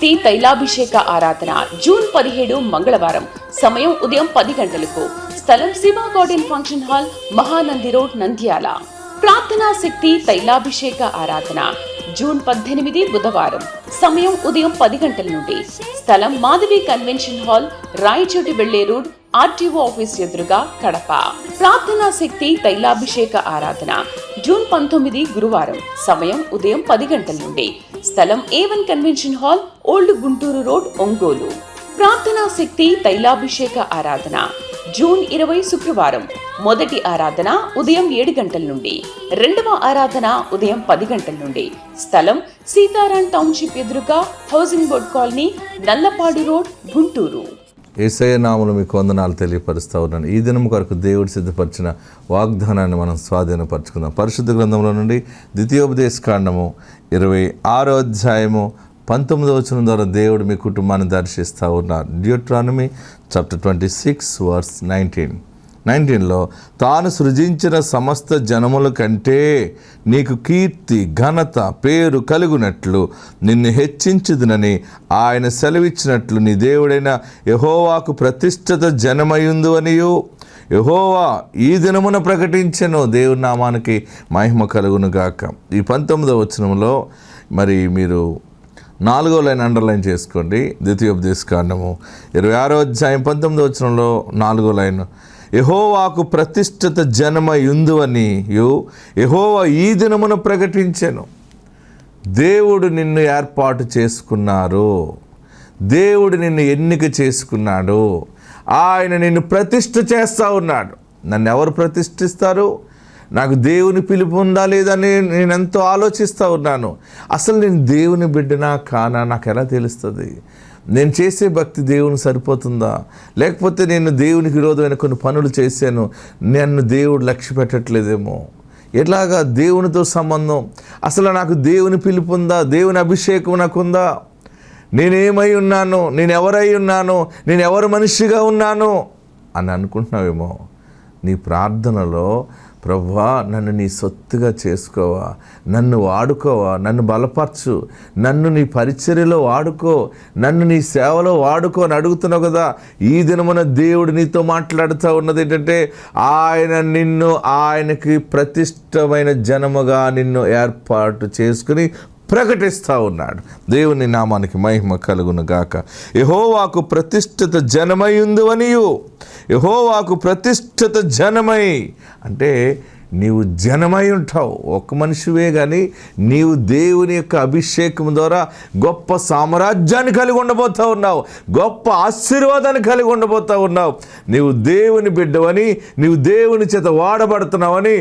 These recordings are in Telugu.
శక్తి తైలాభిషేక ఆరాధన జూన్ 17 మంగళవారం. సమయం ఉదయం 10 గంటలకు. స్థలం Shiva garden function hall, Mahanandi road, Nandyal. ప్రార్థనా శక్తి తైలాభిషేక ఆరాధన జూన్ 18 బుధవారం. సమయం ఉదయం 10 గంటల నుండి. స్థలం మాధవి కన్వెన్షన్ హాల్, రాయచోటి వెళ్లే రోడ్, ఆర్టీఓ ఆఫీస్ ఎదురుగా, కడప. ప్రార్థనా శక్తి తైలాభిషేక ఆరాధన జూన్ 19 గురువారం. సమయం ఉదయం 10 గంటల నుండి. స్థలం A1 convention hall, old Guntur road, Ongole. ప్రార్థనా శక్తి తైలాభిషేక ఆరాధన జూన్ 20 శుక్రవారం. మొదటి ఆరాధన ఉదయం 7 గంటల నుండి. రెండవ ఆరాధన ఉదయం 10 గంటల నుండి. స్థలం సీతారాం టౌన్షిప్ ఎదురుగా, housing board colony, Nallapadu road, Guntur. Yesayya నామములో మీకు వందనాలు తెలియపరుస్తూ ఉన్నాను. ఈ దినం కొరకు దేవుడు సిద్ధపరిచిన వాగ్దానాన్ని మనం స్వాధీనపరచుకుందాం. పరిశుద్ధ గ్రంథంలో నుండి ద్వితీయోపదేశకాండము 26వ అధ్యాయము 19వ వచనం ద్వారా దేవుడు మీ కుటుంబాన్ని దర్శిస్తూ ఉన్నారు. డ్యూట్రానమీ చాప్టర్ 26 వర్స్ 19లో తాను సృజించిన సమస్త జనముల కంటే నీకు కీర్తి, ఘనత, పేరు కలుగునట్లు నిన్ను హెచ్చించుదునని ఆయన సెలవిచ్చినట్లు నీ దేవుడైన యెహోవాకు ప్రతిష్ఠిత జనమయుందు అనియు యెహోవా ఈ దినమున ప్రకటించెను. దేవుని నామానికి మహిమ కలుగును గాక. ఈ 19వ వచనంలో మరి మీరు 4వ లైన్ అండర్లైన్ చేసుకోండి. ద్వితీయోపదేశకాండము 26వ అధ్యాయం 19వ వచనంలో 4వ లైన్, యెహోవాకు ప్రతిష్ఠిత జనమయుందువనియు యెహోవా ఈ దినమున ప్రకటించెను. దేవుడు నిన్ను ఏర్పాటు చేసుకున్నారు, దేవుడు నిన్ను ఎన్నిక చేసుకున్నాడు, ఆయన నిన్ను ప్రతిష్ఠ చేస్తూ ఉన్నాడు. నన్ను ఎవరు ప్రతిష్ఠిస్తారు? నాకు దేవుని పిలుపు ఉందా లేదా అని నేను ఎంతో ఆలోచిస్తూ ఉన్నాను. అసలు నేను దేవుని బిడ్డనా కానా నాకు ఎలా తెలుస్తుంది? నేను చేసే భక్తి దేవుని సరిపోతుందా, లేకపోతే నేను దేవునికి విరోధమైన కొన్ని పనులు చేశాను, నన్ను దేవుడు లక్ష్య పెట్టట్లేదేమో, ఎలాగా దేవునితో సంబంధం, అసలు నాకు దేవుని పిలుపు ఉందా, దేవుని అభిషేకం నాకుందా, నేనేమై ఉన్నాను, నేను ఎవరై ఉన్నాను, నేను ఎవరు మనిషిగా ఉన్నాను అని అనుకుంటున్నావేమో. నీ ప్రార్థనలో ప్రభువా నన్ను నీ సొత్తుగా చేసుకోవా, నన్ను వాడుకోవా, నన్ను బలపరచు, నన్ను నీ పరిచర్యలో వాడుకో, నన్ను నీ సేవలో వాడుకో అని అడుగుతున్నావు కదా. ఈ దినమున దేవుడు నీతో మాట్లాడుతూ ఉన్నది ఏంటంటే ఆయనకి ప్రతిష్టమైన జనముగా నిన్ను ఏర్పాటు చేసుకుని ప్రకటిస్తూ ఉన్నాడు. దేవుని నామానికి మహిమ కలుగును గాక. యెహోవాకు ప్రతిష్ఠిత జనమయుందువనియు యెహోవాకు ప్రతిష్ఠిత జనమై అంటే నీవు జనమై ఉంటావు, ఒక్క మనిషివే కానీ నీవు దేవుని యొక్క అభిషేకం ద్వారా గొప్ప సామ్రాజ్యాన్ని కలిగి ఉండబోతూ ఉన్నావు, గొప్ప ఆశీర్వాదాన్ని కలిగి ఉండబోతూ ఉన్నావు. నీవు దేవుని బిడ్డవని, నీవు దేవుని చేత వాడబడుతున్నావని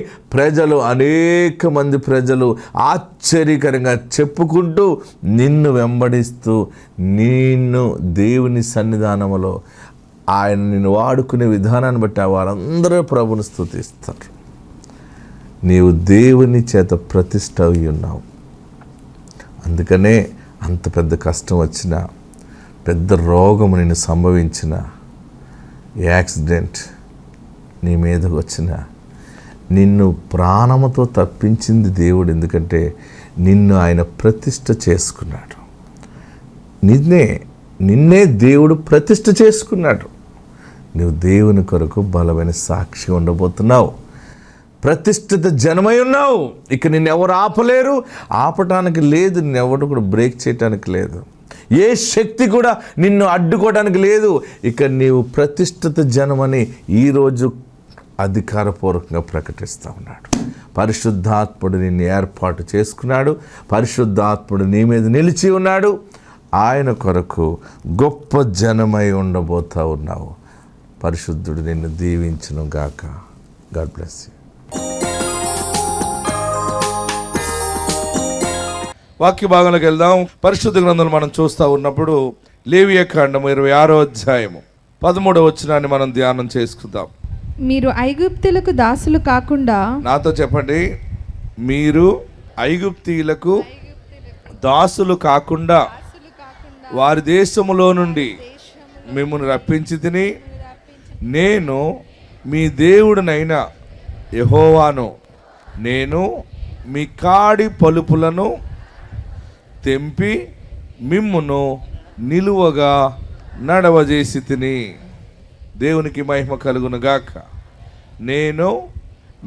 అనేక మంది ప్రజలు ఆశ్చర్యకరంగా చెప్పుకుంటూ నిన్ను వెంబడిస్తూ నిన్ను దేవుని సన్నిధానంలో ఆయన నిన్ను వాడుకునే విధానాన్ని బట్టి వారందరూ ప్రభుని స్తుతిస్తారు. నీవు దేవుని చేత ప్రతిష్ఠ అయి ఉన్నావు. అందుకనే అంత పెద్ద కష్టం వచ్చిన, పెద్ద రోగము నిన్ను సంభవించిన, యాక్సిడెంట్ నీ మీదకు వచ్చిన, నిన్ను ప్రాణముతో తప్పించింది దేవుడు. ఎందుకంటే నిన్ను ఆయన ప్రతిష్ఠ చేసుకున్నాడు. నిన్నే దేవుడు ప్రతిష్ఠ చేసుకున్నాడు. నువ్వు దేవుని కొరకు బలమైన సాక్షి ఉండబోతున్నావు. ప్రతిష్ఠిత జనమై ఉన్నావు. ఇక నిన్ను ఎవరు ఆపలేరు, ఆపటానికి లేదు, నిన్నెవరు కూడా బ్రేక్ చేయటానికి లేదు, ఏ శక్తి కూడా నిన్ను అడ్డుకోవడానికి లేదు. ఇక నీవు ప్రతిష్ఠిత జనమని ఈరోజు అధికారపూర్వకంగా ప్రకటిస్తూ ఉన్నాడు. పరిశుద్ధాత్ముడు నిన్ను ఏర్పాటు చేసుకున్నాడు, పరిశుద్ధాత్ముడు నీ మీద నిలిచి ఉన్నాడు. ఆయన కొరకు గొప్ప జనమై ఉండబోతూ ఉన్నావు. పరిశుద్ధుడు నిన్ను దీవించును గాక. God bless you. వాక్య భాగంలోకి వెళ్దాం. పరిశుద్ధ గ్రంథంలో మనం చూస్తూ ఉన్నప్పుడు లేవియకాండము 26వ అధ్యాయము 13వ వచనాన్ని మనం ధ్యానం చేసుకుందాం. మీరు ఐగుప్తులకు దాసులు కాకుండా, నాతో చెప్పండి, మీరు ఐగుప్తీయులకు దాసులు కాకుండా వారి దేశములో నుండి మిమ్మల్ని రప్పించి తిని నేను మీ దేవుడినైన యెహోవాను, నేను మీ కాడి పలుపులను తెంపి మిమ్మును నిలువగా నడవజేసి తిని. దేవునికి మహిమ కలుగునుగాక. నేను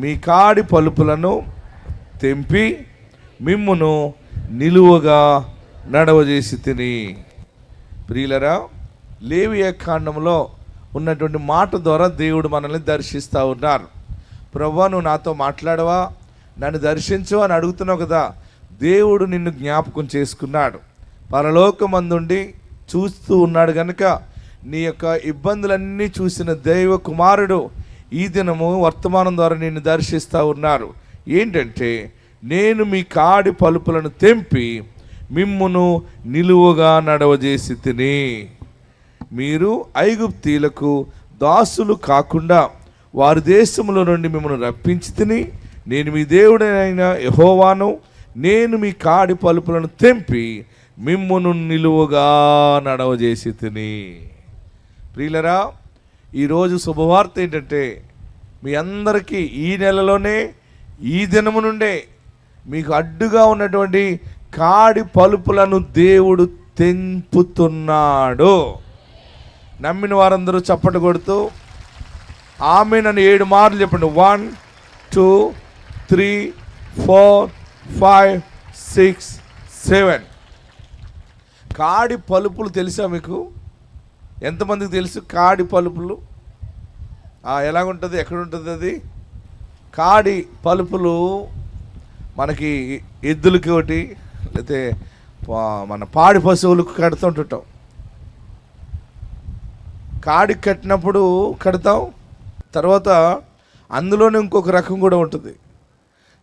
మీ కాడి పలుపులను తెంపి మిమ్మును నిలువగా నడవజేసి తిని. ప్రియులరా, లేవియ కాండంలో ఉన్నటువంటి మాట ద్వారా దేవుడు మనల్ని దర్శిస్తూ ఉన్నారు. ప్రభువా, నువ్వు నాతో మాట్లాడవా, నన్ను దర్శించు అని అడుగుతున్నావు కదా. దేవుడు నిన్ను జ్ఞాపకం చేసుకున్నాడు, పరలోకమందుండి చూస్తూ ఉన్నాడు కనుక నీ యొక్క ఇబ్బందులన్నీ చూసిన దైవ కుమారుడు ఈ దినము వర్తమానం ద్వారా నిన్ను దర్శిస్తూ ఉన్నారు. ఏంటంటే, నేను మీ కాడి పలుపులను తెంపి మిమ్మును నిలువుగా నడవజేసి తిని. మీరు ఐగుప్తీయులకు దాసులు కాకుండా వారి దేశంలో నుండి మిమ్మల్ని రప్పించి తిని. నేను మీ దేవుడైన యెహోవాను. నేను మీ కాడి పలుపులను తెంపి మిమ్మును నిలువుగా నడవజేసి తిని. ప్రియులరా, ఈరోజు శుభవార్త ఏంటంటే, మీ అందరికీ ఈ నెలలోనే, ఈ దినము నుండే మీకు అడ్డుగా ఉన్నటువంటి కాడి పలుపులను దేవుడు తెంపుతున్నాడు. నమ్మిన వారందరూ చప్పట్లు కొడుతూ ఆమేన్ అని 7 మార్లు చెప్పండి. 1 2 3 4 5 6 7. కాడి పలుపులు తెలుసా మీకు? ఎంతమందికి తెలుసు కాడి పలుపులు? ఎలాగుంటుంది, ఎక్కడ ఉంటుంది అది? కాడి పలుపులు మనకి ఎద్దులకి ఒకటి, లేకపోతే మన పాడి పశువులకు కడుతుంటుంటాం. కాడి కట్టినప్పుడు కడతాం, తర్వాత అందులోనే ఇంకొక రకం కూడా ఉంటుంది.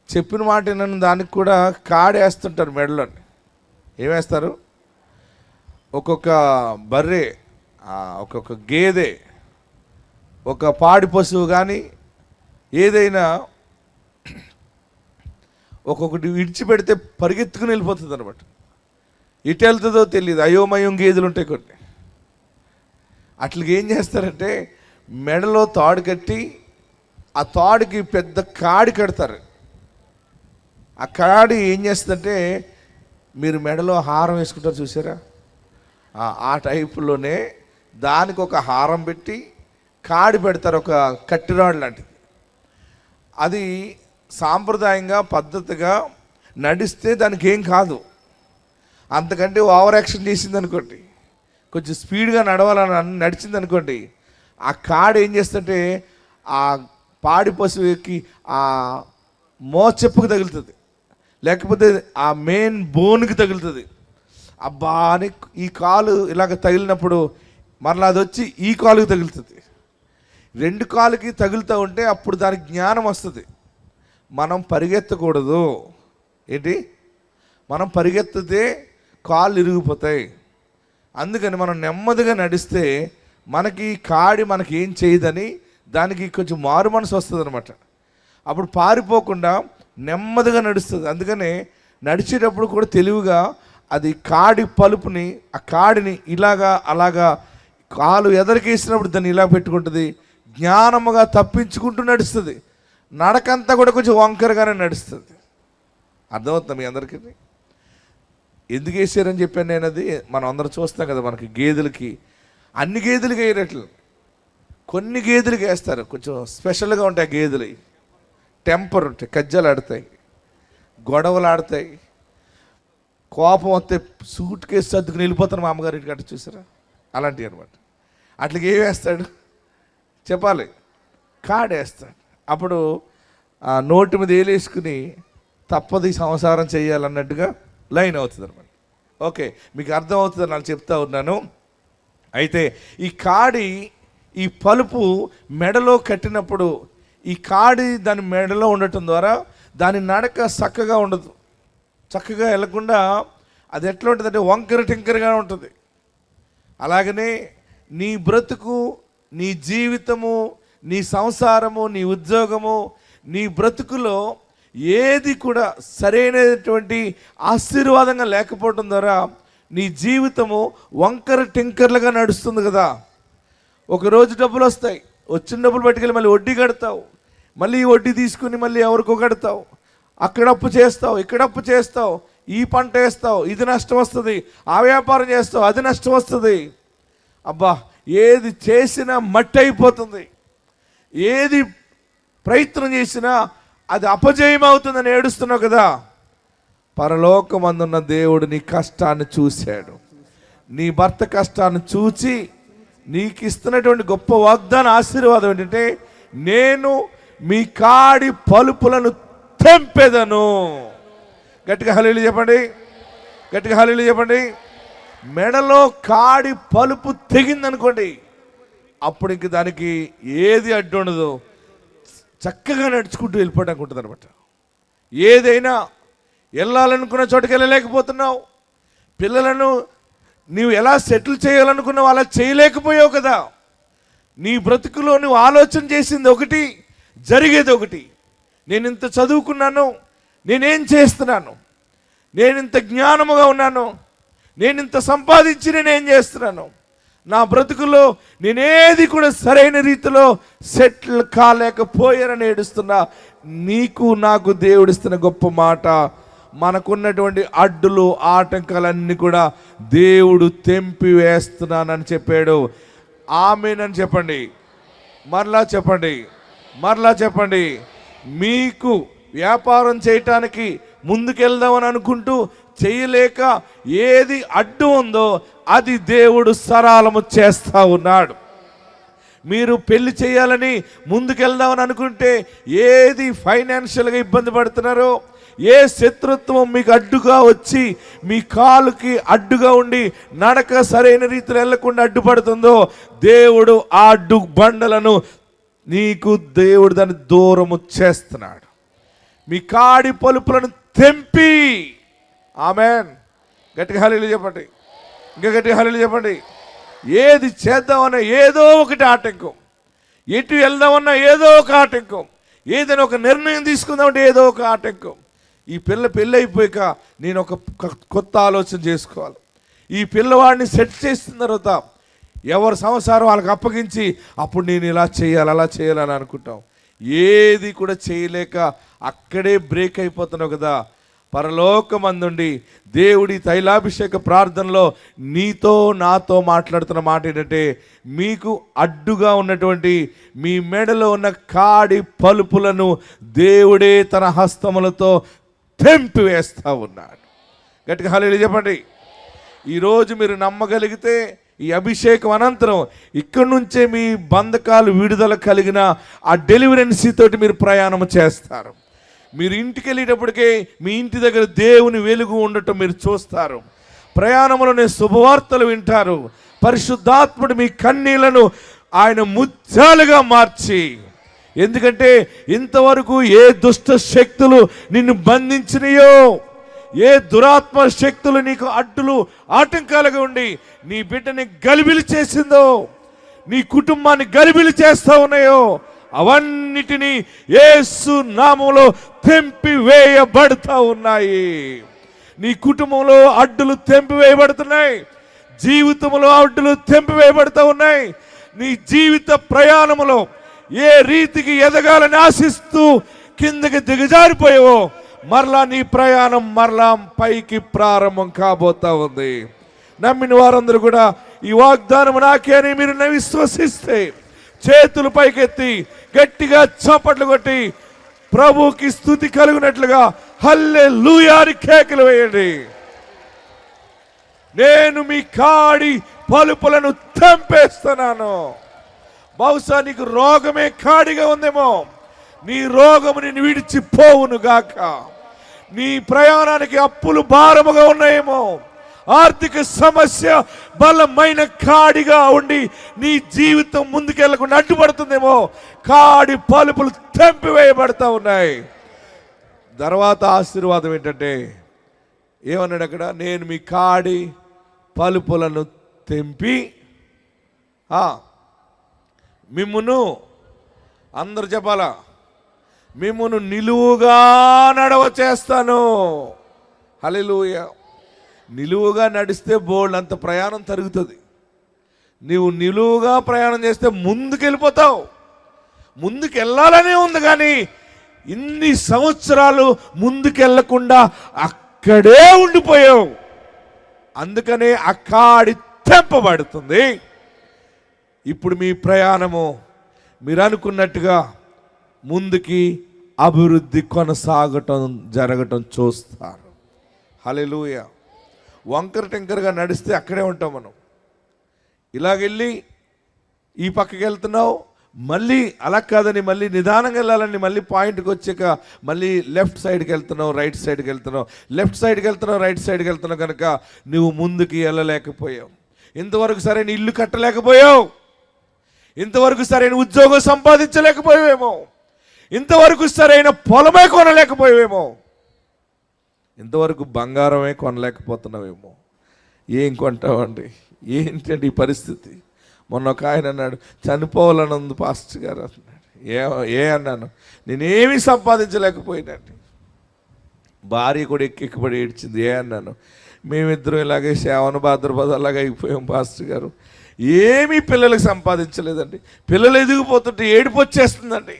చెప్పిన మాట వినని దానికి కూడా కాడి వేస్తుంటారు మెడలోని. ఏమేస్తారు? ఒక్కొక్క బర్రె, ఒక్కొక్క గేదె, ఒక పాడి పశువు కానీ ఏదైనా ఒక్కొక్కటి విడిచిపెడితే పరిగెత్తుకుని వెళ్ళిపోతుంది అనమాట. ఇటు వెళ్తుందో తెలియదు, అయోమయం గేదెలు ఉంటాయి కొన్ని. అట్లకి ఏం చేస్తారంటే, మెడలో తాడు కట్టి ఆ తాడుకి పెద్ద కాడి కడతారు. ఆ కాడి ఏం చేస్తుందంటే, మీరు మెడలో హారం వేసుకుంటారు చూసారా, ఆ టైపులోనే దానికి ఒక హారం పెట్టి కాడి పెడతారు, ఒక కట్టిరాడు లాంటిది. అది సాంప్రదాయంగా పద్ధతిగా నడిస్తే దానికి ఏం కాదు. అంతకంటే ఓవర్ యాక్షన్ చేసింది అనుకోండి, కొంచెం స్పీడ్గా నడవాలని నడిచింది అనుకోండి, ఆ కాడి ఏం చేస్తుంటే ఆ పాడి పశువుకి ఆ మోచెప్పుకు తగులుతుంది, లేకపోతే ఆ మెయిన్ బోన్కి తగులుతుంది. అబ్బా అని ఈ కాలు ఇలాగ తగిలినప్పుడు మరలా అది వచ్చి ఈ కాలుకి తగులుతుంది. 2 కాలుకి తగులుతూ ఉంటే అప్పుడు దానికి జ్ఞానం వస్తుంది. మనం పరిగెత్తకూడదు. ఏంటి? మనం పరిగెత్తితే కాళ్ళు ఇరిగిపోతాయి. అందుకని మనం నెమ్మదిగా నడిస్తే మనకి కాడి మనకి ఏం చేయదని దానికి కొంచెం మారు మనసు వస్తుంది అనమాట. అప్పుడు పారిపోకుండా నెమ్మదిగా నడుస్తుంది. అందుకనే నడిచేటప్పుడు కూడా తెలివిగా అది కాడి పలుపుని, ఆ కాడిని ఇలాగా అలాగా కాలు ఎదరికేసినప్పుడు దాన్ని ఇలా పెట్టుకుంటుంది. జ్ఞానముగా తప్పించుకుంటూ నడుస్తుంది. నడకంతా కూడా కొంచెం వంకరగానే నడుస్తుంది. అర్థమవుతుంది మీ అందరికీ? ఎందుకు వేసారని చెప్పాను నేను. అది మనం అందరం చూస్తాం కదా, మనకి గేదెలకి అన్ని గేదెలకి వేయనట్లు కొన్ని గేదెలకి వేస్తారు. కొంచెం స్పెషల్గా ఉంటాయి గేదెలు. టెంపర్ ఉంటాయి, కజ్జలు ఆడతాయి, గొడవలు ఆడతాయి, కోపం వస్తే సూట్ కేసు సర్దుకుని వెళ్ళిపోతాను మా అమ్మగారి ఇంటికి అట్లా చూసారా, అలాంటివి అనమాట. అట్లకి ఏం వేస్తాడు చెప్పాలి? కాడేస్తాడు. అప్పుడు ఆ నోటి మీద వేలేసుకుని తప్పదు ఈ సంసారం చేయాలన్నట్టుగా లైన్ అవుతుంది అనమాట. ఓకే, మీకు అర్థమవుతుందని నేను చెప్తా ఉన్నాను. అయితే ఈ కాడి, ఈ పలుపు మెడలో కట్టినప్పుడు ఈ కాడి దాని మెడలో ఉండటం ద్వారా దాని నడక చక్కగా ఉండదు. చక్కగా వెళ్ళకుండా అది ఎట్లా ఉంటుందంటే వంకర టింకరగా ఉంటుంది. అలాగనే నీ బ్రతుకు, నీ జీవితము, నీ సంసారము, నీ ఉద్యోగము, నీ బ్రతుకులో ఏది కూడా సరైనటువంటి ఆశీర్వాదంగా లేకపోవడం ద్వారా నీ జీవితము వంకర టింకర్లుగా నడుస్తుంది కదా. ఒకరోజు డబ్బులు వస్తాయి, వచ్చిన డబ్బులు పట్టుకెళ్ళి మళ్ళీ వడ్డీ కడతావు, మళ్ళీ వడ్డీ తీసుకుని మళ్ళీ ఎవరికో కడతావు, అక్కడ అప్పు చేస్తావు, ఇక్కడ అప్పు చేస్తావు. ఈ పంట వేస్తావు, ఇది నష్టం వస్తుంది, ఆ వ్యాపారం చేస్తావు, అది నష్టం వస్తుంది. అబ్బా, ఏది చేసినా మట్టి అయిపోతుంది, ఏది ప్రయత్నం చేసినా అది అపజయం అవుతుందని ఏడుస్తున్నావు కదా. పరలోకమందున్న దేవుడు నీ కష్టాన్ని చూశాడు. నీ భర్త కష్టాన్ని చూచి నీకు ఇస్తున్నటువంటి గొప్ప వాగ్దాన ఆశీర్వాదం ఏంటంటే, నేను మీ కాడి పలుపులను తెంపెదను. గట్టిగా హల్లెలూయా చెప్పండి, గట్టిగా హల్లెలూయా చెప్పండి. మెడలో కాడి పలుపు తెగిందనుకోండి, అప్పుడు ఇంక దానికి ఏది అడ్డు ఉండదు, చక్కగా నడుచుకుంటూ వెళ్ళిపోవడానికి ఉంటుంది అనమాట. ఏదైనా వెళ్ళాలనుకున్న చోటుకి వెళ్ళలేకపోతున్నావు, పిల్లలను నీవు ఎలా సెటిల్ చేయాలనుకున్నావు అలా చేయలేకపోయావు కదా. నీ బ్రతుకులో నువ్వు ఆలోచన చేసింది ఒకటి, జరిగేది ఒకటి. నేను ఇంత చదువుకున్నాను, నేనేం చేస్తున్నాను, నేను ఇంత జ్ఞానముగా ఉన్నాను, నేను ఇంత సంపాదించి నేనేం చేస్తున్నాను, నా బ్రతుకులో నేనేది కూడా సరైన రీతిలో సెటిల్ కాలేకపోయానని ఏడుస్తున్నా. నీకు నాకు దేవుడిస్తున్న గొప్ప మాట, మనకున్నటువంటి అడ్డులు ఆటంకాలన్నీ కూడా దేవుడు తెంపి వేస్తున్నానని చెప్పాడు. ఆమేనని చెప్పండి, మరలా చెప్పండి, మరలా చెప్పండి. మీకు వ్యాపారం చేయటానికి ముందుకెళ్దామని అనుకుంటూ చేయలేక ఏది అడ్డు ఉందో అది దేవుడు సరళము చేస్తూ ఉన్నాడు. మీరు పెళ్లి చేయాలని ముందుకెళ్దామని అనుకుంటే ఏది ఫైనాన్షియల్గా ఇబ్బంది పడుతున్నారో, ఏ శత్రుత్వం మీకు అడ్డుగా వచ్చి మీ కాలుకి అడ్డుగా ఉండి నడక సరైన రీతిలో వెళ్లకుండా అడ్డుపడుతుందో, దేవుడు ఆ అడ్డు బండలను నీకు దేవుడు దాన్ని దూరము చేస్తున్నాడు. మీ కాడి పలుపులను తెంపి, ఆమేన్. గట్టిగా హల్లెలూయా చెప్పండి, ఇంకా గట్టిగా హల్లెలూయా చెప్పండి. ఏది చేద్దామన్నా ఏదో ఒకటి ఆటంకం, ఎటు వెళ్దామన్నా ఏదో ఒక ఆటంకం, ఏదైనా ఒక నిర్ణయం తీసుకుందామంటే ఏదో ఒక ఆటంకం. ఈ పెళ్ళి అయిపోయాక నేను ఒక కొత్త ఆలోచన చేసుకోవాలి. ఈ పిల్లవాడిని సెట్ చేసిన తర్వాత ఎవరి సంసారం వాళ్ళకి అప్పగించి అప్పుడు నేను ఇలా చేయాలి అలా చేయాలని అనుకుంటాం. ఏది కూడా చేయలేక అక్కడే బ్రేక్ అయిపోతున్నావు కదా. పరలోకమందుండి దేవుడి తైలాభిషేక ప్రార్థనలో నీతో నాతో మాట్లాడుతున్న మాట ఏంటంటే, మీకు అడ్డుగా ఉన్నటువంటి మీ మెడలో ఉన్న కాడి పలుపులను దేవుడే తన హస్తములతో తెంపి వేస్తూ ఉన్నాడు. గట్టిగా హల్లెలూయా చెప్పండి. ఈరోజు మీరు నమ్మగలిగితే ఈ అభిషేకం అనంతరం ఇక్కడి నుంచే మీ బంధకాలు విడుదల కలిగిన ఆ డెలివరెన్సీ తోటి మీరు ప్రయాణం చేస్తారు. మీరు ఇంటికి వెళ్ళేటప్పటికే మీ ఇంటి దగ్గర దేవుని వెలుగు ఉండటం మీరు చూస్తారు. ప్రయాణంలోనే శుభవార్తలు వింటారు. పరిశుద్ధాత్ముడు మీ కన్నీళ్లను ఆయన ముత్యాలుగా మార్చి, ఎందుకంటే ఇంతవరకు ఏ దుష్ట శక్తులు నిన్ను బంధించినయో, ఏ దురాత్మ శక్తులు నీకు అడ్డులు ఆటంకాలుగా ఉండి నీ బిడ్డని గలిబిలి చేసిందో, నీ కుటుంబాన్ని గలిబిలి చేస్తూ ఉన్నాయో, అవన్నిటినీ యేసు నామములో తెంపి వేయబడతా ఉన్నాయి. నీ కుటుంబంలో అడ్డులు తెంపి వేయబడుతున్నాయి, జీవితంలో అడ్డులు తెంపి వేయబడతా ఉన్నాయి. నీ జీవిత ప్రయాణములో ఏ రీతికి ఎదగాలని ఆశిస్తూ కిందకి దిగజారిపోయావో, మరలా నీ ప్రయాణం మరలా పైకి ప్రారంభం కాబోతా ఉంది. నమ్మిన వారందరూ కూడా ఈ వాగ్దానం నాకే అని మీరు విశ్వసిస్తే చేతులు పైకెత్తి గట్టిగా చప్పట్లు కొట్టి ప్రభుకి స్తుతి కలుగునట్లుగా హల్లెలూయా అని కేకలు వేయండి. నేను మీ కాడి పలుపులను తెంపేస్తున్నాను. బహుశా నీకు రోగమే కాడిగా ఉందేమో, నీ రోగము నిన్ను విడిచిపోవును గాక. నీ ప్రయాణానికి అప్పులు భారముగా ఉన్నాయేమో, ఆర్థిక సమస్య బలమైన కాడిగా ఉండి నీ జీవితం ముందుకెళ్లకుండా అడ్డుపడుతుందేమో, కాడి పలుపులు తెంపివేయబడతా ఉన్నాయి. తర్వాత ఆశీర్వాదం ఏంటంటే ఏమన్నాడు అక్కడ, నేను మీ కాడి పలుపులను తెంపి మిమ్మును, అందరు చెప్పాలా, మిమ్మును నిలువుగా నడవ చేస్తాను. హల్లెలూయా. నిలువుగా నడిస్తే బోల్డ్ అంత ప్రయాణం తరుగుతుంది. నీవు నిలువుగా ప్రయాణం చేస్తే ముందుకెళ్ళిపోతావు. ముందుకెళ్ళాలనే ఉంది, కానీ ఇన్ని సంవత్సరాలు ముందుకెళ్ళకుండా అక్కడే ఉండిపోయావు. అందుకనే అక్కాడి తెంపబడుతుంది. ఇప్పుడు మీ ప్రయాణము మీరు అనుకున్నట్టుగా ముందుకి అభివృద్ధి కొనసాగటం జరగటం చూస్తారు. హల్లెలూయా. వంకర టెంకరగా నడిస్తే అక్కడే ఉంటాం మనం. ఇలాగెళ్ళి ఈ పక్కకి వెళ్తున్నావు, మళ్ళీ అలా కాదని మళ్ళీ నిదానంగా వెళ్ళాలని మళ్ళీ పాయింట్కి వచ్చాక మళ్ళీ లెఫ్ట్ సైడ్కి వెళ్తున్నావు, రైట్ సైడ్కి వెళ్తున్నావు, లెఫ్ట్ సైడ్కి వెళ్తున్నావు, రైట్ సైడ్కి వెళ్తున్నావు. కనుక నువ్వు ముందుకి వెళ్ళలేకపోయావు. ఇంతవరకు సరైన ఇల్లు కట్టలేకపోయావు, ఇంతవరకు సరైన ఉద్యోగం సంపాదించలేకపోయావేమో, ఇంతవరకు సరైన పొలమే కొనలేకపోయావేమో, ఇంతవరకు బంగారమే కొనలేకపోతున్నావేమో. ఏం కొంటావండి? ఏంటండి ఈ పరిస్థితి? మొన్న ఒక ఆయన అన్నాడు, చనిపోవాలని ఉంది పాస్టర్ గారు అన్నాడు. అన్నాను, నేనేమీ సంపాదించలేకపోయినండి. భార్య కూడా ఎక్కిపడి ఏడ్చింది. అన్నాను, మేమిద్దరం ఇలాగే శ్రావణ భాద్రపద అలాగే అయిపోయాం పాస్టర్ గారు. ఏమీ పిల్లలకు సంపాదించలేదండి. పిల్లలు ఎదిగిపోతుంటే ఏడుపు వచ్చేస్తుందండి.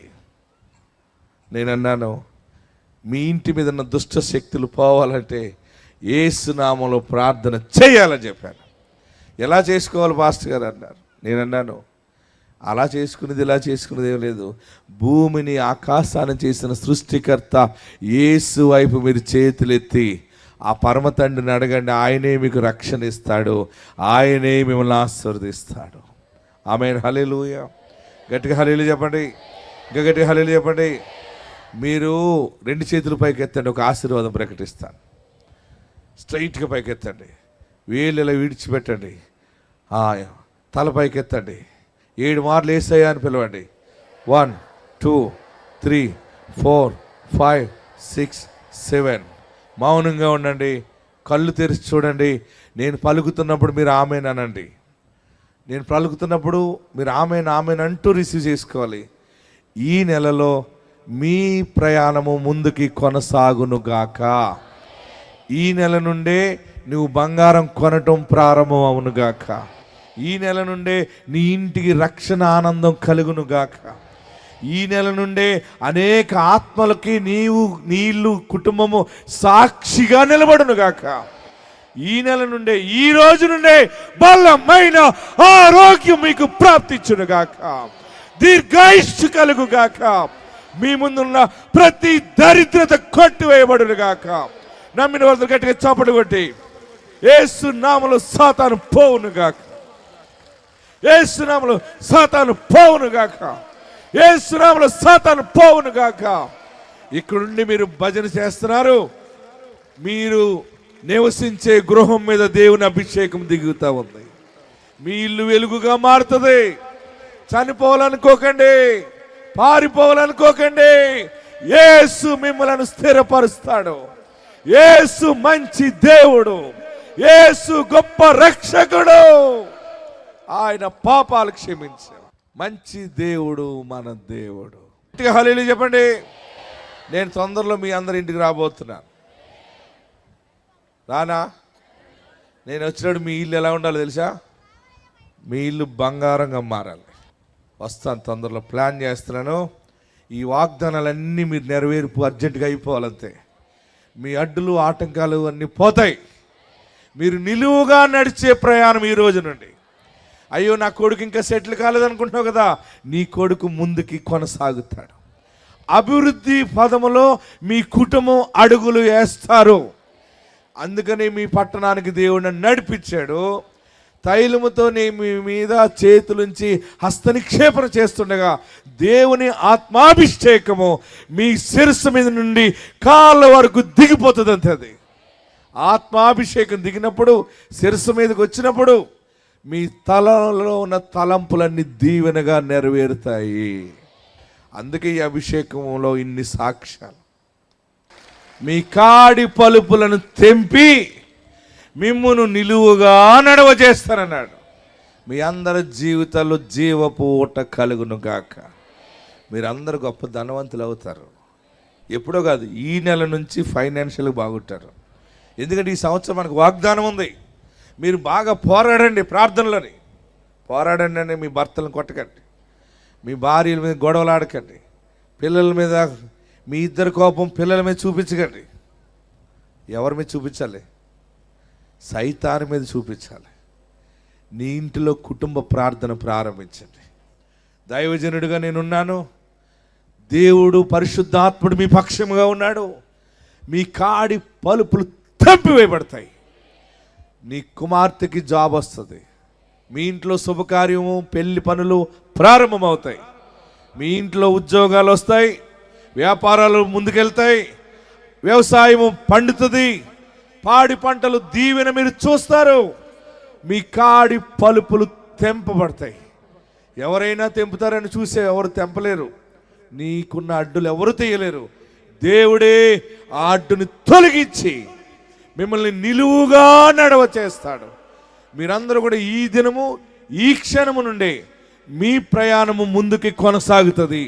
నేనన్నాను, మీ ఇంటి మీద ఉన్న దుష్ట శక్తులు పోవాలంటే యేసు నామములో ప్రార్థన చేయాలని చెప్పాను. ఎలా చేసుకోవాలి పాస్టర్ గారు అన్నారు. నేనన్నాను, అలా చేసుకునేది ఇలా చేసుకునేది ఏం లేదు. భూమిని ఆకాశాన్ని చేసిన సృష్టికర్త యేసు వైపు మీరు చేతులెత్తి ఆ పరమ తండ్రిని అడగండి. ఆయనే మీకు రక్షణ ఇస్తాడు, ఆయనే మిమ్మల్ని ఆశీర్వదిస్తాడు. ఆమేన్. హల్లెలూయా. గట్టిగా హల్లెలూయా చెప్పండి. ఇంకా గట్టిగా హల్లెలూయా చెప్పండి. మీరు 2 చేతులు పైకి ఎత్తండి, ఒక ఆశీర్వాదం ప్రకటిస్తాను. స్ట్రైట్గా పైకి ఎత్తండి, వేలు ఇలా విడిచిపెట్టండి, తల పైకి ఎత్తండి, 7 మార్లు యేసయ్యా అని పిలవండి. 1 2 3 4 5 6 7. మౌనంగా ఉండండి, కళ్ళు తెరిచి చూడండి. నేను పలుకుతున్నప్పుడు మీరు ఆమేన్ అనండి. నేను పలుకుతున్నప్పుడు మీరు ఆమేన్ అంటూ రిసీవ్ చేసుకోవాలి. ఈ నెలలో మీ ప్రయాణము ముందుకి కొనసాగునుగాక. ఈ నెల నుండే నువ్వు బంగారం కొనటం ప్రారంభం అవునుగాక. ఈ నెల నుండే నీ ఇంటికి రక్షణ ఆనందం కలుగునుగాక. ఈ నెల నుండే అనేక ఆత్మలకి నీళ్ళు కుటుంబము సాక్షిగా నిలబడునుగాక. ఈ నెల నుండే, ఈ రోజు నుండే బలమైన ఆరోగ్యం మీకు ప్రాప్తించునుగాక. దీర్ఘాయుష్షు కలుగుగాక. మీ ముందున్న ప్రతి దరిద్రత కొట్టివేయబడునుగాక. నమ్మిన వాళ్ళు గట్టిగా చప్పట్లు కొట్టి యేసు నామములో సాతాను పోవునుగాక, యేసు నామములో సాతాను పోవునుగాక, యేసు నామములో సాతాను పోవునుగాక. ఇక్కడ నుండి మీరు భజన చేస్తున్నారు. మీరు నివసించే గృహం మీద దేవుని అభిషేకం దిగుతా ఉంది. మీ ఇల్లు వెలుగుగా మారుతుంది. చనిపోవాలనుకోకండి, పారిపోవాలనుకోకండి. యేసు మిమ్మల్ని స్థిరపరుస్తాడు. యేసు మంచి దేవుడు, యేసు గొప్ప రక్షకుడు. ఆయన పాపాలు క్షమించాడు. మంచి దేవుడు మన దేవుడు. హల్లెలూయా చెప్పండి. నేను తొందరలో మీ అందరి ఇంటికి రాబోతున్నాను. రానా? నేను వచ్చినప్పుడు మీ ఇల్లు ఎలా ఉండాలో తెలుసా? మీ ఇల్లు బంగారంగా మారాలి. వస్తాను తొందరలో, ప్లాన్ చేస్తున్నాను. ఈ వాగ్దానాలన్నీ మీరు నెరవేర్పు అర్జెంటుగా అయిపోవాలంతే. మీ అడ్డులు ఆటంకాలు అన్నీ పోతాయి. మీరు నిలువుగా నడిచే ప్రయాణం ఈ రోజు నుండి. అయ్యో నా కొడుకు ఇంకా సెటిల్ కాలేదనుకుంటున్నావు కదా, నీ కొడుకు ముందుకి కొనసాగుతాడు. అభివృద్ధి పదములో మీ కుటుంబం అడుగులు వేస్తారు. అందుకని మీ పట్టణానికి దేవుడు నడిపించాడు. తైలముతో మీ మీద చేతులుంచి హస్తనిక్షేపణ చేస్తుండగా దేవుని ఆత్మాభిషేకము మీ శిరస్సు మీద నుండి కాళ్ళ వరకు దిగిపోతుంది. అంతే. అది ఆత్మాభిషేకం దిగినప్పుడు, శిరస్సు మీదకి వచ్చినప్పుడు మీ తలలో ఉన్న తలంపులన్నీ దీవెనగా నెరవేరుతాయి. అందుకే ఈ అభిషేకంలో ఇన్ని సాక్ష్యాలు. మీ కాడి పలుపులను తెంపి మిమ్మును నిలువుగా నడవజేస్తానన్నాడు. మీ అందరి జీవితాల్లో జీవపు ఊట కలుగును గాక. మీరందరూ గొప్ప ధనవంతులు అవుతారు. ఎప్పుడో కాదు, ఈ నెల నుంచి ఫైనాన్షియల్గా బాగుంటారు. ఎందుకంటే ఈ సంవత్సరం మనకు వాగ్దానం ఉంది. మీరు బాగా పోరాడండి, ప్రార్థనలని పోరాడండి అని. మీ భర్తలను కొట్టకండి, మీ భార్యల మీద గొడవలు ఆడకండి, పిల్లల మీద మీ ఇద్దరి కోపం పిల్లల మీద చూపించకండి. ఎవరి మీద చూపించాలి? సైతాను మీద చూపించాలి. నీ ఇంటిలో కుటుంబ ప్రార్థన ప్రారంభించండి. దైవజనుడిగా నేనున్నాను, దేవుడు పరిశుద్ధాత్ముడు మీ పక్షముగా ఉన్నాడు. మీ కాడి పలుపులు తెంపివేయబడతాయి. నీ కుమార్తెకి జాబ్ వస్తుంది. మీ ఇంట్లో శుభకార్యము, పెళ్లి పనులు ప్రారంభమవుతాయి. మీ ఇంట్లో ఉద్యోగాలు వస్తాయి, వ్యాపారాలు ముందుకెళ్తాయి, వ్యవసాయము పండుతుంది, పాడి పంటలు దీవెన మీరు చూస్తారు. మీ కాడి పలుపులు తెంపబడతాయి. ఎవరైనా తెంపుతారని చూసే ఎవరు తెంపలేరు. నీకున్న అడ్డులు ఎవరు తీయలేరు. దేవుడే ఆ అడ్డుని తొలగించి మిమ్మల్ని నిలువుగా నడవ చేస్తాడు. మీరందరూ కూడా ఈ దినము, ఈ క్షణము నుండి మీ ప్రయాణము ముందుకి కొనసాగుతుంది.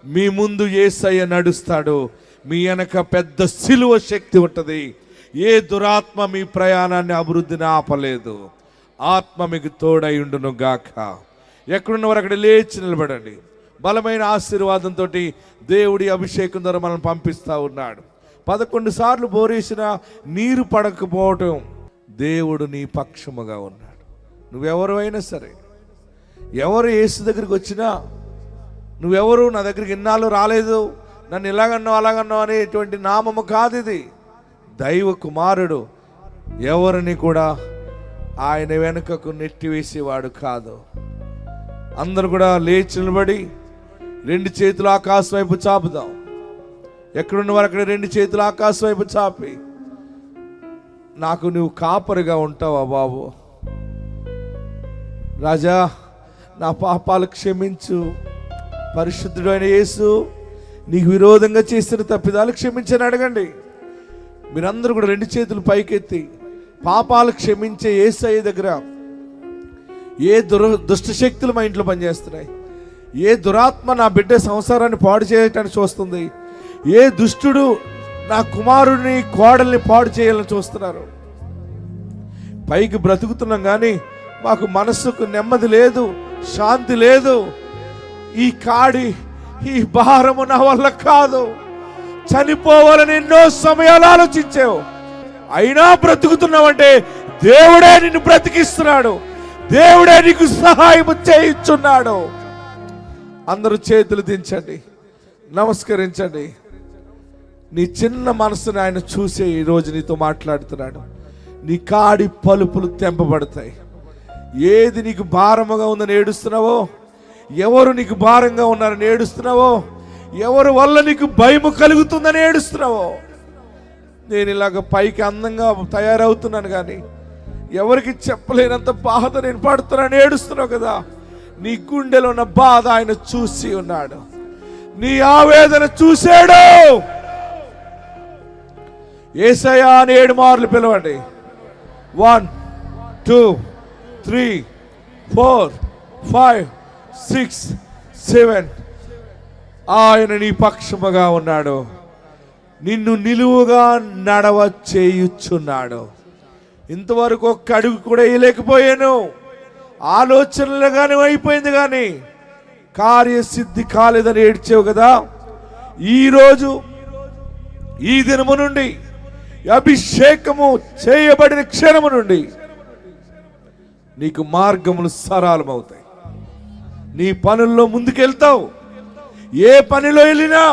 మీ ముందు యేసయ్య నడుస్తాడు. మీ వెనక పెద్ద సిలువ శక్తి ఉంటుంది. ఏ దురాత్మ మీ ప్రయాణాన్ని అభివృద్ధిని ఆపలేదు. ఆత్మ మీకు తోడై ఉండును గాక. ఎక్కడున్నవారు అక్కడ లేచి నిలబడండి. బలమైన ఆశీర్వాదంతో దేవుడి అభిషేకం ద్వారా మనల్ని పంపిస్తూ ఉన్నాడు. 11 సార్లు బోరేసిన నీరు పడకపోవటం, దేవుడు నీ పక్షముగా ఉన్నాడు. నువ్వెవరు అయినా సరే, ఎవరు యేసు దగ్గరికి వచ్చినా, నువ్వెవరు నా దగ్గరికి ఇన్నాళ్ళు రాలేదు, నన్ను ఇలాగన్నావు అలాగన్నావు అనేటువంటి నామము కాదు ఇది. దైవ కుమారుడు ఎవరిని కూడా ఆయన వెనుకకు నెట్టివేసేవాడు కాదు. అందరూ కూడా లేచి నిలబడి 2 చేతులు ఆకాశం వైపు చాపుదాం. ఎక్కడున్న వారు అక్కడ 2 చేతులు ఆకాశం వైపు చాపి, నాకు నువ్వు కాపరిగా ఉంటావా బాబు? రాజా, నా పాపాలు క్షమించు. పరిశుద్ధుడు అయిన యేసు, నీకు విరోధంగా చేసిన తప్పిదాలు క్షమించని అడగండి. మీరందరూ కూడా 2 చేతులు పైకెత్తి పాపాలు క్షమించే యేసయ్య దగ్గర ఏ దుష్ట శక్తులు మా ఇంట్లో పనిచేస్తున్నాయి, ఏ దురాత్మ నా బిడ్డ సంసారాన్ని పాడు చేయటానికి చూస్తుంది, ఏ దుష్టుడు నా కుమారుడిని కోడల్ని పాడు చేయాలని చూస్తున్నారు. పైకి బ్రతుకుతున్నాం కానీ మాకు మనస్సుకు నెమ్మది లేదు, శాంతి లేదు. ఈ కాడి, ఈ భారము నా వల్ల కాదు. చనిపోవాలని ఎన్నో సమయాలు ఆలోచించావు, అయినా బ్రతుకుతున్నావంటే దేవుడే నిన్ను బ్రతికిస్తున్నాడు. దేవుడే నీకు సహాయం చేయించున్నాడు. అందరూ చేతులు దించండి, నమస్కరించండి. నీ చిన్న మనసుని ఆయన చూసే ఈరోజు నీతో మాట్లాడుతున్నాడు. నీ కాడి పలుపులు తెంపబడతాయి. ఏది నీకు భారముగా ఉందని ఏడుస్తున్నావో, ఎవరు నీకు భారంగా ఉన్నారని ఏడుస్తున్నావో, ఎవరి వల్ల నీకు భయము కలుగుతుందని ఏడుస్తున్నావో, నేను ఇలాగ పైకి అందంగా తయారవుతున్నాను కానీ ఎవరికి చెప్పలేనంత బాధ నేను పడుతున్నాను ఏడుస్తున్నావు కదా. నీ గుండెలో ఉన్న బాధ ఆయన చూసి ఉన్నాడు. నీ ఆవేదన చూశాడు. యేసయ్యా అని 7 మార్లు పిలవండి. 1 2 3 4 5 6 7. ఆయన నీ పక్షముగా ఉన్నాడు. నిన్ను నిలువుగా నడవ చేయుచున్నాడు. ఇంతవరకు ఒక్క అడుగు కూడా వేయలేకపోయాను, ఆలోచనలుగానే అయిపోయింది కానీ కార్యసిద్ధి కాలేదని ఏడ్చావు కదా. ఈరోజు ఈ దినము నుండి, అభిషేకము చేయబడిన క్షణము నుండి నీకు మార్గములు సరళమవుతాయి. నీ పనుల్లో ముందుకెళ్తావు. ఏ పనిలో వెళ్ళినా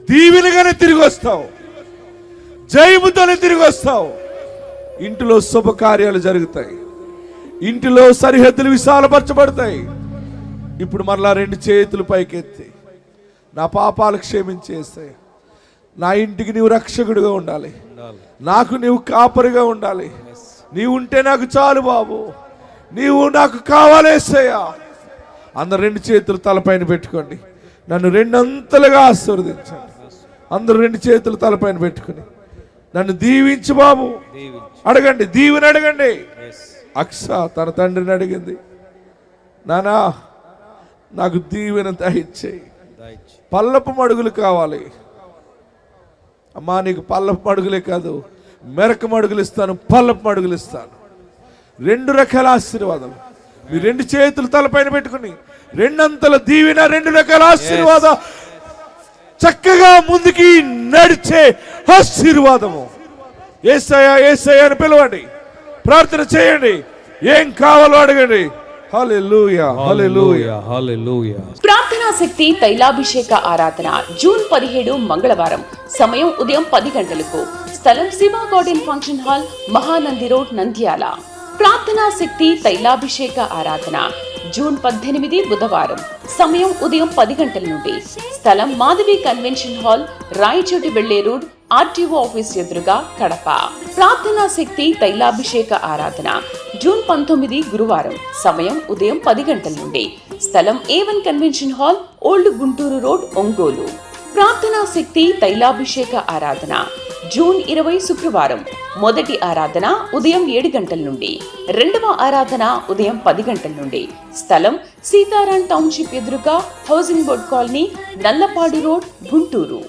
దీవెనగానే తిరిగి వస్తావు, జయముతోనే తిరిగి వస్తావు. ఇంటిలో శుభకార్యాలు జరుగుతాయి, ఇంటిలో సరిహద్దులు విశాలపరచబడతాయి. ఇప్పుడు మరలా 2 చేతులు పైకెత్తి, నా పాపాలు క్షమించేస్తాయి. నా ఇంటికి నీవు రక్షకుడిగా ఉండాలి, నాకు నీవు కాపరిగా ఉండాలి. నీవు ఉంటే నాకు చాలు బాబు, నీవు నాకు కావాలేసయ్యా. అందరు 2 చేతులు తలపైన పెట్టుకోండి. నన్ను 2 అంతలుగా ఆశీర్వదించండి. అందరూ 2 చేతులు తలపైన పెట్టుకుని నన్ను దీవించు బాబు అడగండి, దీవెన అడగండి. అక్ష తన తండ్రిని అడిగింది, నానా నాకు దీవెన దయచేయి, పల్లపు మడుగులు కావాలి. అమ్మా నీకు పల్లపు మడుగులే కాదు, మెరక మడుగులు ఇస్తాను, పల్లపు మడుగులు ఇస్తాను. 2 రకాల ఆశీర్వాదాలు. మీ 2 చేతులు తలపైన పెట్టుకుని 2 అంతల దీవెన, 2 రకాల ఆశీర్వాదం చక్కగా ముందుకి నడిచే ఆశీర్వాదము. యేసయ్యా యేసయ్యా అని పిలవండి, ప్రార్థన చేయండి, ఏం కావాలో అడగండి. హల్లెలూయా హల్లెలూయా హల్లెలూయా. ప్రార్థనా శక్తి తైలాభిషేక ఆరాధన జూన్ 17 మంగళవారం. సమయం ఉదయం 10 గంటలకు. స్థలం Shiva garden function hall, Mahanandi road, Nandyal. ప్రార్థనా శక్తి తైలాభిషేక ఆరాధన జూన్ 18 బుధవారం. సమయం ఉదయం 10 గంటల నుండి. స్థలం మాధవి కన్వెన్షన్ హాల్, రాయచోటి వెళ్లే రోడ్, ఆర్టీఓ ఆఫీస్ ఎదురుగా, కడప. ప్రార్థనా శక్తి తైలాభిషేక ఆరాధన జూన్ 19 గురువారం. సమయం ఉదయం 10 గంటల నుండి. స్థలం A1 convention hall, old Guntur road, Ongole. ప్రార్థనా శక్తి తైలాభిషేక ఆరాధన జూన్ 20 శుక్రవారం. మొదటి ఆరాధన ఉదయం 7 గంటల నుండి. రెండవ ఆరాధన ఉదయం 10 గంటల నుండి. స్థలం సీతారాం టౌన్షిప్ ఎదురుగా, housing board colony, Nallapadu road, Guntur.